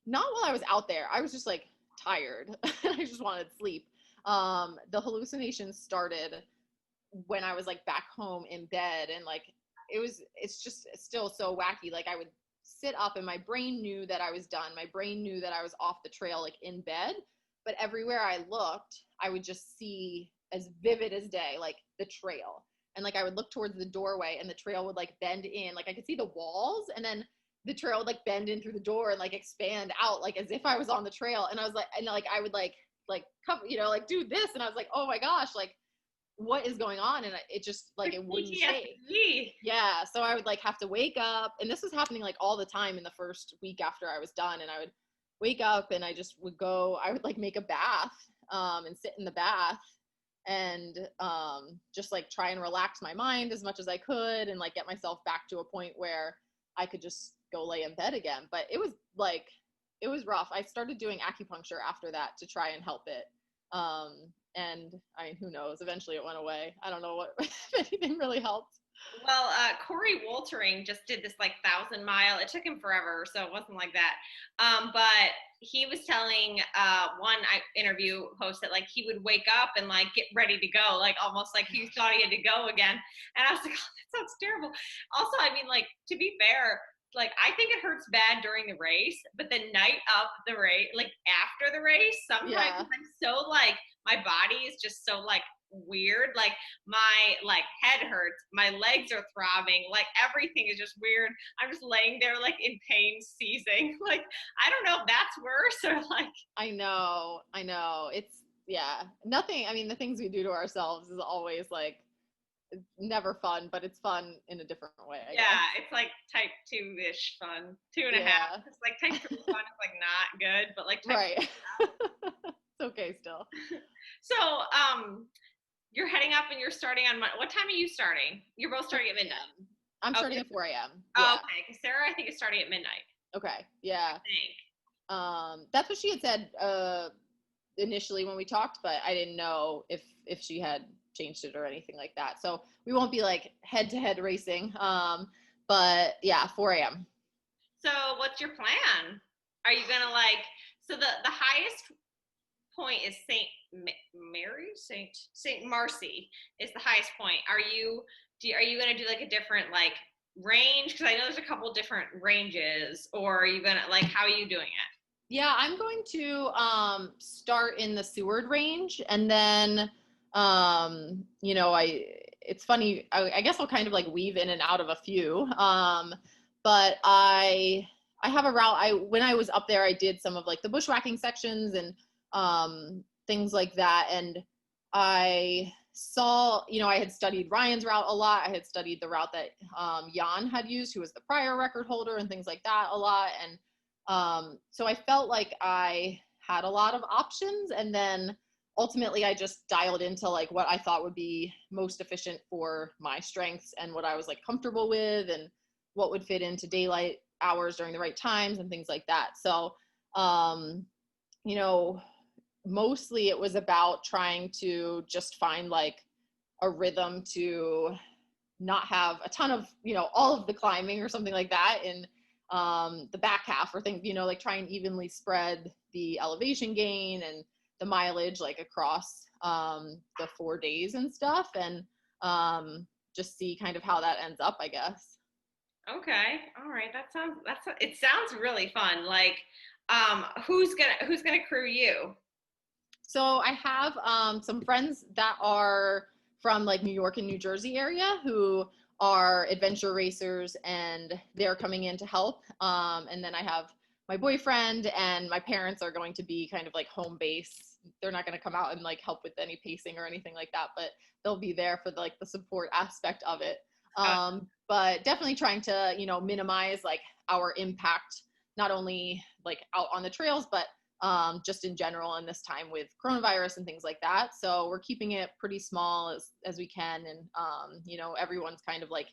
Not while I was out there. I was just like tired. I just wanted sleep. The hallucinations started when I was like back home in bed, and like it's just still so wacky. Like I would sit up and my brain knew that I was done. My brain knew that I was off the trail, like in bed, but everywhere I looked, I would just see as vivid as day, like the trail. And like I would look towards the doorway and the trail would like bend in, like I could see the walls, and then the trail would like bend in through the door and like expand out, like as if I was on the trail. And I was like, and like I would like cover, like do this, and I was like, oh my gosh, like what is going on? And it just like, it wouldn't shake. PTSD. Yeah. So I would like have to wake up, and this was happening like all the time in the first week after I was done. And I would wake up and I would like make a bath, and sit in the bath and, just like try and relax my mind as much as I could and like get myself back to a point where I could just go lay in bed again. But it was rough. I started doing acupuncture after that to try and help it. And I mean, who knows? Eventually it went away. I don't know if anything really helped. Well, Corey Woltering just did this like 1,000-mile. It took him forever, so it wasn't like that. But he was telling one interview host that like he would wake up and like get ready to go, like almost like he thought he had to go again. And I was like, oh, that sounds terrible. Also, I mean, like, to be fair, like, I think it hurts bad during the race, but the night of the race, like after the race, sometimes I'm so like, my body is just so like weird. Like my like head hurts, my legs are throbbing, like everything is just weird. I'm just laying there like in pain, seizing. Like, I don't know if that's worse or like. I know. It's, nothing. I mean, the things we do to ourselves is always like, never fun, but it's fun in a different way. I guess. It's like type 2-ish fun, 2.5. It's like type 2 fun is like not good, but like type 2. It's okay still. So, you're heading up and you're starting on what time are you starting? You're both starting at midnight. I'm starting at 4 a.m. Oh, okay. Because Sarah, I think, is starting at midnight. Okay. Yeah. I think. That's what she had said initially when we talked, but I didn't know if she had changed it or anything like that. So we won't be like head-to-head racing. But yeah, 4 a.m. So what's your plan? Are you gonna like? So the highest point is St. Marcy is the highest point. Are you gonna do like a different like range? Because I know there's a couple different ranges. Or are you gonna like, how are you doing it? Yeah, I'm going to start in the Seward range, and then it's funny. I guess I'll kind of like weave in and out of a few. But I have a route. When I was up there, I did some of like the bushwhacking sections and things like that. And I saw, I had studied Ryan's route a lot. I had studied the route that Jan had used, who was the prior record holder, and things like that a lot. And so I felt like I had a lot of options. And then ultimately I just dialed into like what I thought would be most efficient for my strengths and what I was like comfortable with and what would fit into daylight hours during the right times and things like that. So, mostly it was about trying to just find like a rhythm to not have a ton of, all of the climbing or something like that in the back half, or things, like try and evenly spread the elevation gain and the mileage like across the 4 days and stuff, and just see kind of how that ends up, I guess. Okay. All right. It sounds really fun. Like, who's gonna crew you? So I have some friends that are from like New York and New Jersey area who are adventure racers, and they're coming in to help. And then I have my boyfriend, and my parents are going to be kind of like home base. They're not going to come out and like help with any pacing or anything like that, but they'll be there for the support aspect of it. But definitely trying to, minimize like our impact, not only like out on the trails, but just in general in this time with coronavirus and things like that. So we're keeping it pretty small as we can. And, everyone's kind of like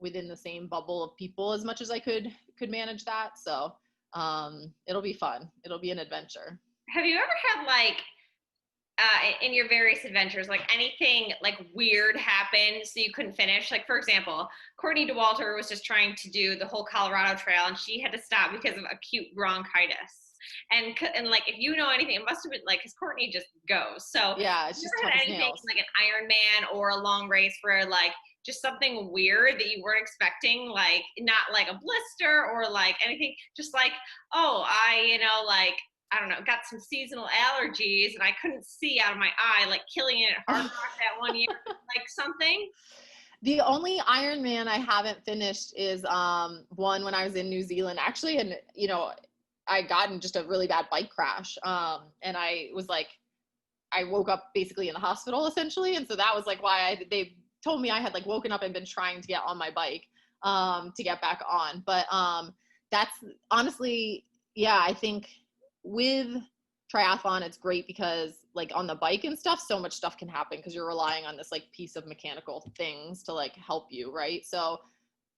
within the same bubble of people as much as I could manage that. So it'll be fun. It'll be an adventure. Have you ever had like, in your various adventures, like anything like weird happened so you couldn't finish? Like, for example, Courtney Dauwalter was just trying to do the whole Colorado Trail, and she had to stop because of acute bronchitis. And like, if you know anything, it must have been like, because Courtney just goes. So yeah, it's just tough as anything nails. Like an Ironman or a long race where like just something weird that you weren't expecting, like not like a blister or like anything, just like, oh, I don't know, got some seasonal allergies and I couldn't see out of my eye, like killing it at Hard Rock that one year, like something. The only Ironman I haven't finished is one when I was in New Zealand, actually, and I got in just a really bad bike crash, and I was like I woke up basically in the hospital essentially. And so that was like why they told me I had like woken up and been trying to get on my bike to get back on. But that's honestly, yeah, I think with triathlon, it's great because like on the bike and stuff, so much stuff can happen because you're relying on this like piece of mechanical things to like help you, right? So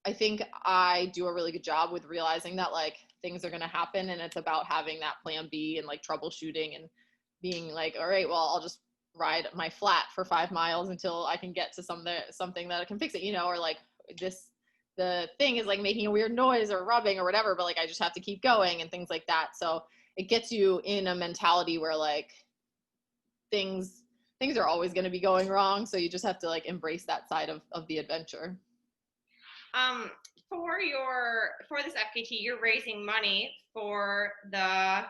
I think I do a really good job with realizing that like things are going to happen, and it's about having that plan B and like troubleshooting and being like, all right, well, I'll just ride my flat for 5 miles until I can get to something that can fix it, you know, or like the thing is like making a weird noise or rubbing or whatever, but like I just have to keep going and things like that. So it gets you in a mentality where like things are always going to be going wrong. So you just have to like embrace that side of the adventure. For this FKT, you're raising money for the,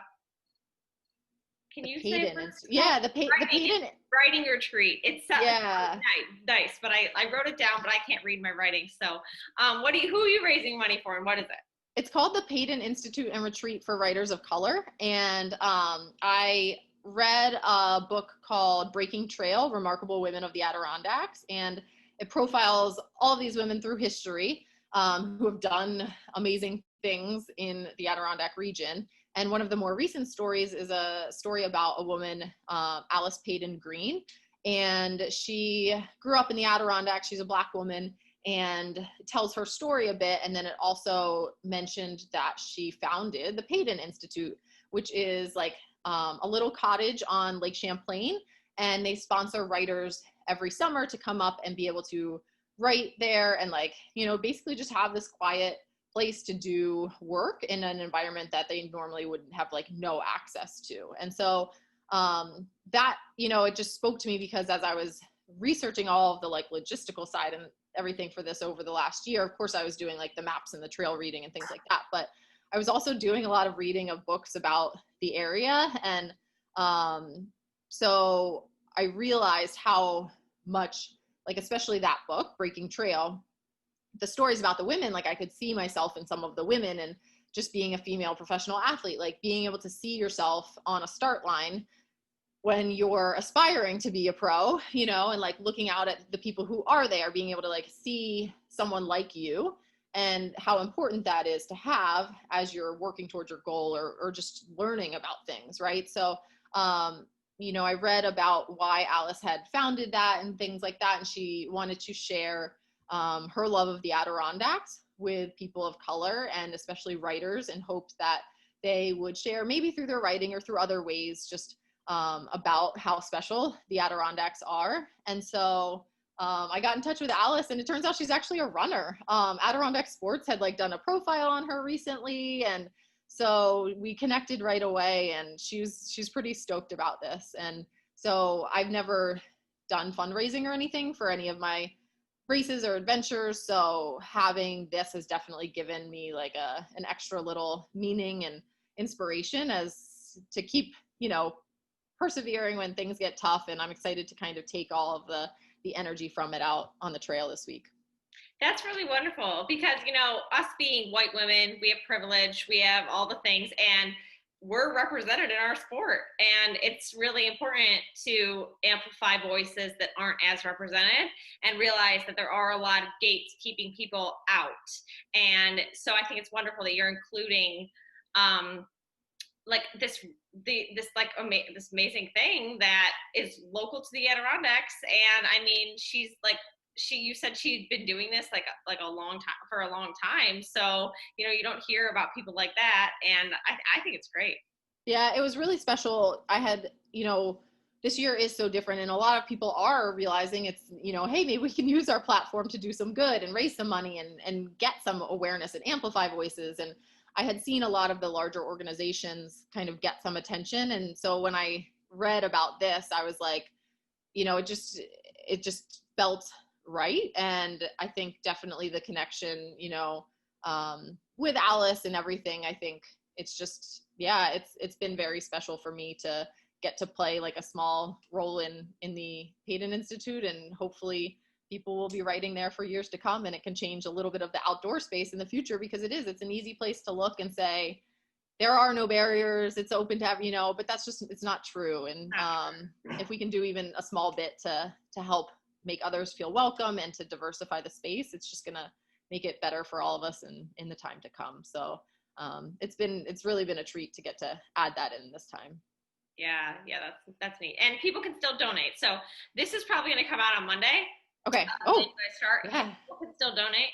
can you say yeah, the Payton writing retreat. It's yeah, nice, but I wrote it down, but I can't read my writing. So who are you raising money for, and what is it? It's called the Payton Institute and Retreat for Writers of Color. And I read a book called Breaking Trail, Remarkable Women of the Adirondacks. And it profiles all of these women through history who have done amazing things in the Adirondack region. And one of the more recent stories is a story about a woman, Alice Payton Green. And she grew up in the Adirondacks. She's a Black woman, and tells her story a bit. And then it also mentioned that she founded the Payton Institute, which is like a little cottage on Lake Champlain. And they sponsor writers every summer to come up and be able to write there and like, you know, basically just have this quiet place to do work in an environment that they normally would have like no access to. And so that, you know, it just spoke to me because as I was researching all of the like logistical side and everything for this over the last year, of course I was doing like the maps and the trail reading and things like that, but I was also doing a lot of reading of books about the area. And so I realized how much, like, especially that book, Breaking Trail, the stories about the women, like I could see myself in some of the women, and just being a female professional athlete, like being able to see yourself on a start line when you're aspiring to be a pro, you know, and like looking out at the people who are there, being able to like see someone like you and how important that is to have as you're working towards your goal or just learning about things, right? So, you know, I read about why Alice had founded that and things like that, and she wanted to share her love of the Adirondacks with people of color and especially writers, in hopes that they would share maybe through their writing or through other ways just about how special the Adirondacks are. And so I got in touch with Alice, and it turns out she's actually a runner. Adirondack Sports had like done a profile on her recently, and so we connected right away, and she's pretty stoked about this. And so I've never done fundraising or anything for any of my races or adventures, so having this has definitely given me like an extra little meaning and inspiration as to keep, you know, persevering when things get tough. And I'm excited to kind of take all of the energy from it out on the trail this week. That's really wonderful because, you know, us being white women, we have privilege, we have all the things, and we're represented in our sport. And it's really important to amplify voices that aren't as represented and realize that there are a lot of gates keeping people out. And so I think it's wonderful that you're including like this amazing thing that is local to the Adirondacks. And I mean, she's like, you said she'd been doing this like a long time. So, you know, you don't hear about people like that. And I think it's great. Yeah, it was really special. I had, you know, this year is so different, and a lot of people are realizing it's, you know, hey, maybe we can use our platform to do some good and raise some money and get some awareness and amplify voices. And I had seen a lot of the larger organizations kind of get some attention. And so when I read about this, I was like, you know, it just felt right. And I think definitely the connection, you know, with Alice and everything, I think it's just, yeah, it's been very special for me to get to play like a small role in the Payton Institute, and hopefully people will be writing there for years to come, and it can change a little bit of the outdoor space in the future, because it's an easy place to look and say, there are no barriers. It's open to you know, but that's just, it's not true. And if we can do even a small bit to help make others feel welcome and to diversify the space, it's just gonna make it better for all of us in the time to come. So it's really been a treat to get to add that in this time. Yeah, that's neat. And people can still donate. So this is probably going to come out on Monday. Okay. Yeah. People can still donate.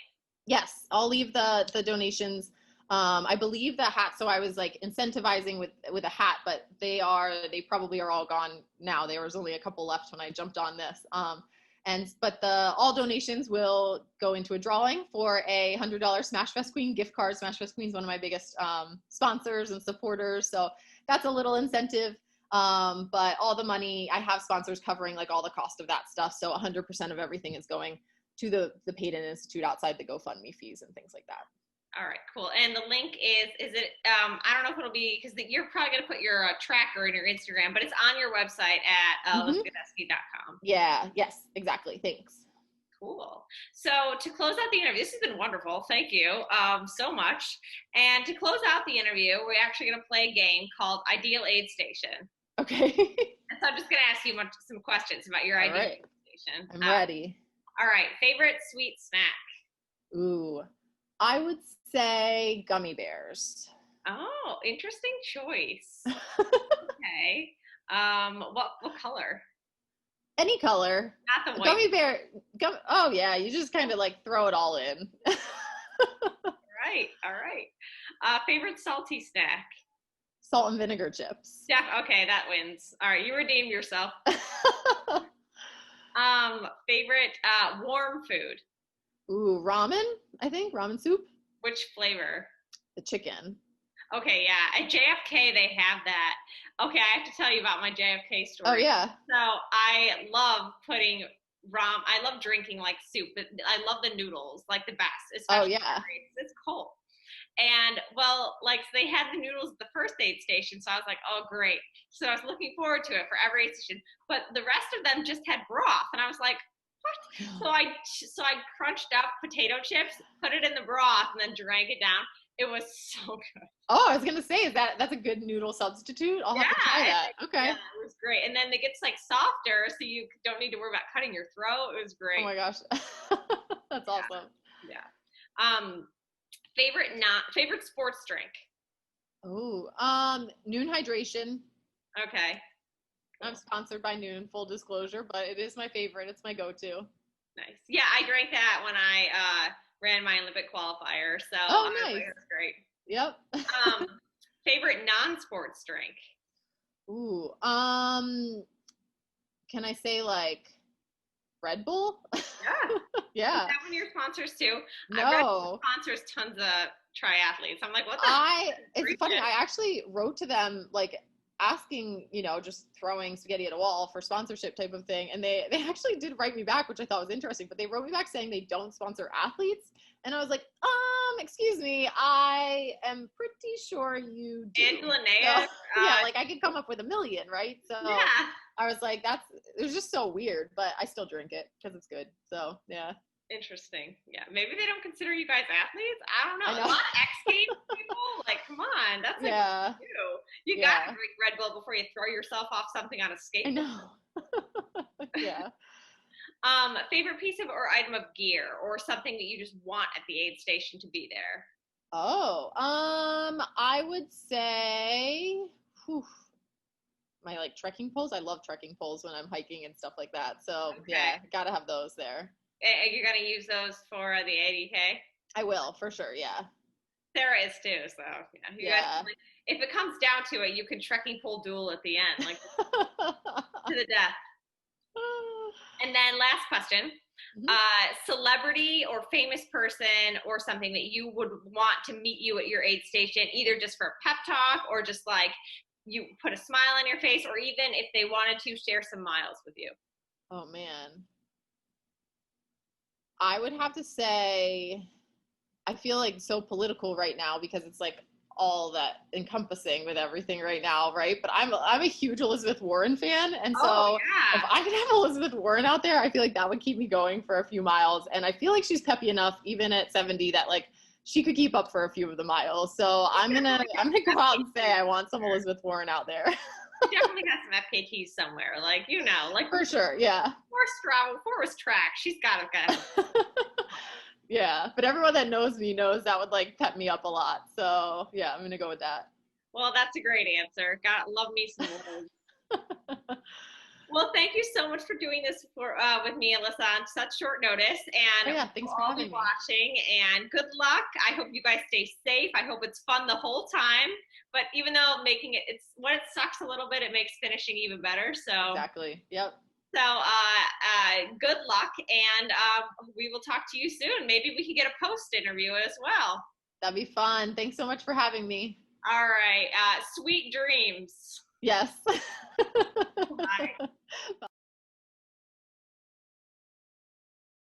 Yes, I'll leave the donations. I believe the hat. So I was like incentivizing with a hat, but they probably are all gone now. There was only a couple left when I jumped on this. But all donations will go into a drawing for a $100 Smash Fest Queen gift card. Smash Fest Queen is one of my biggest sponsors and supporters, so that's a little incentive. But all the money, I have sponsors covering like all the cost of that stuff, so 100% of everything is going to the Payton Institute outside the GoFundMe fees and things like that. All right, cool. And the link is it, I don't know if it'll be, because you're probably going to put your tracker in your Instagram, but it's on your website at AlyssaGodesky.com. Yeah, yes, exactly. Thanks. Cool. So to close out the interview, this has been wonderful. Thank you so much. And to close out the interview, we're actually going to play a game called Ideal Aid Station. Okay. And so I'm just going to ask you some questions about your ideal aid station. I'm ready. All right. Favorite sweet snack? Ooh, I would say gummy bears. Oh, interesting choice. Okay. What color? Any color. Not the white. Gummy bear. Oh yeah, you just kind of like throw it all in. Right. All right. Favorite salty snack? Salt and vinegar chips. Yeah. Okay, that wins. All right, you redeemed yourself. Favorite warm food? Ooh, ramen. I think ramen soup. Which flavor? The chicken. Okay, yeah. At JFK, they have that. Okay, I have to tell you about my JFK story. Oh, yeah. So I love putting I love drinking like soup, but I love the noodles, like the best. Especially it's cold. And well, like so they had the noodles at the first aid station, so I was like, oh, great. So I was looking forward to it for every aid station. But the rest of them just had broth, and I was like, what? So I crunched up potato chips, put it in the broth, and then drank it down. It was so good. Oh, I was gonna say, that's a good noodle substitute? I'll have to try that. Okay. Yeah, it was great. And then it gets like softer, so you don't need to worry about cutting your throat. It was great. Oh my gosh, that's awesome. Yeah. Favorite sports drink? Oh, Noon Hydration. Okay. I'm sponsored by Noon, full disclosure, but it is my favorite. It's my go-to. Nice. Yeah, I drank that when I ran my Olympic qualifier. So nice. It was great. Yep. Favorite non-sports drink? Ooh, can I say like Red Bull? Yeah. Yeah. Is that one of your sponsors too? No. Red Bull sponsors tons of triathletes. I'm like, what the it's funny. I actually wrote to them like asking, just throwing spaghetti at a wall for sponsorship type of thing. And they actually did write me back, which I thought was interesting, but they wrote me back saying they don't sponsor athletes. And I was like, excuse me, I am pretty sure you do. Angela So, yeah, like I could come up with 1 million, right? So yeah. I was like, it was just so weird, but I still drink it because it's good. So yeah. Interesting. Yeah. Maybe they don't consider you guys athletes. I don't know. I know. A lot of X Games people, like, come on. That's like yeah. You gotta drink Red Bull before you throw yourself off something on a skateboard. I know. Yeah. Favorite piece of or item of gear or something that you just want at the aid station to be there? Oh, I would say my like trekking poles. I love trekking poles when I'm hiking and stuff like that. So yeah, gotta have those there. You're gonna use those for the ADK? I will, for sure, yeah. Sarah is too, so yeah. Guys, if it comes down to it, you can trekking pole duel at the end, like to the death. And then last question, celebrity or famous person or something that you would want to meet you at your aid station, either just for a pep talk or just like you put a smile on your face, or even if they wanted to share some miles with you. Oh man. I would have to say, I feel like so political right now because it's like all that encompassing with everything right now, right? But I'm a huge Elizabeth Warren fan, and so if I could have Elizabeth Warren out there, I feel like that would keep me going for a few miles. And I feel like she's peppy enough, even at 70, that like she could keep up for a few of the miles. So I'm gonna go out and say I want some Elizabeth Warren out there. She definitely got some FKTs somewhere, like, you know, like For sure, yeah. Before it was track, she's got it. Yeah, but everyone that knows me knows that would like pep me up a lot. So yeah, I'm gonna go with that. Well, that's a great answer. Love me some words. Well, thank you so much for doing this with me, Alyssa, on such short notice. And yeah, thanks for having me. Watching, and good luck. I hope you guys stay safe. I hope it's fun the whole time. But even though it's when it sucks a little bit, it makes finishing even better. So exactly. Yep. So good luck, and we will talk to you soon. Maybe we can get a post interview as well. That'd be fun. Thanks so much for having me. All right. Sweet dreams. Yes. Bye.